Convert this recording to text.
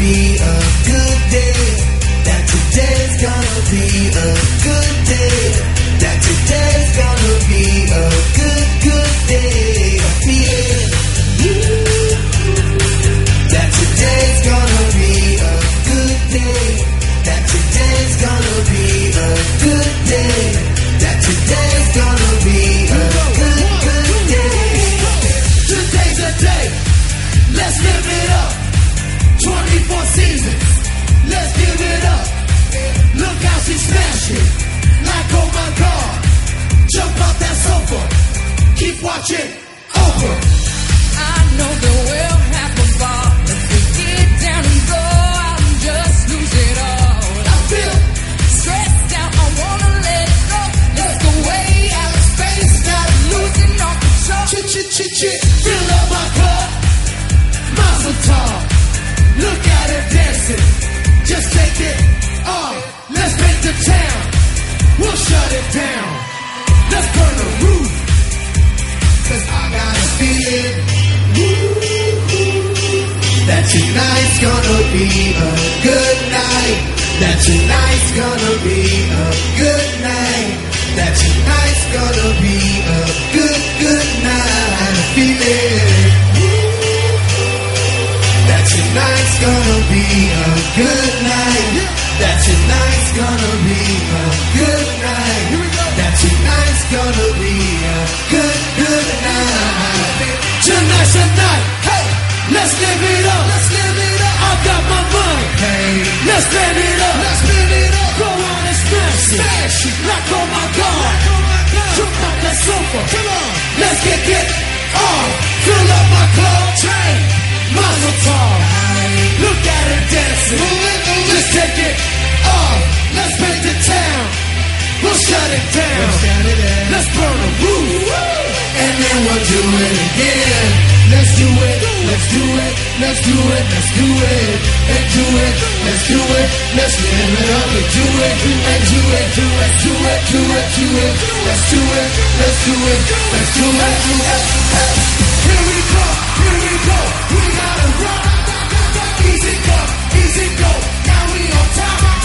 be a good day. That today's gonna be a good day. That today's gonna be a good day. I feel that today's gonna be a good day. That today's gonna be a good day. That today's gonna be a good day. Today's a day. Let's live it up. 24 seasons. Let's give it up. Look how she smashed it. Like oh my God. Jump out that sofa. Keep watching over. I know the will happen far. If we get down and go, I'll just lose it all. I feel stressed out, I wanna let it go. Let's go way out of space, not losing all control. Fill up my cup. Mazel tov. Look at her dancing. Just take it off. Let's paint the town. We'll shut it down. Let's burn the roof. 'Cause I got a feeling that tonight's gonna be a good night. That tonight's gonna be a good night. That tonight's gonna be a good night. I feel it. That tonight's gonna be a good night. That tonight's gonna be a good night. That tonight's gonna be a good night. Tonight's the night. Hey, let's live it up. Let's live it up. I got my money. Hey, let's spend it up. Let's spend it up. Go on and smash it. Smash it. Like oh my God. Jump off that sofa. Come on. Let's get off. Fill up my club. Train. Mazel tov. Look at her dancing. Let's take it off. Let's paint the town. We'll shut it down. Let's burn the roof. And then we'll do it again. Let's do it. Let's do it. Let's do it. Let's do it. And do it. Let's do it. Let's live it up and do it. And do it. Let's do it. Do it. Do it. Let's do it. Let's do it. Let's do it. Here we go. Here we go. We gotta rock. Easy go. Easy go. Now we on top.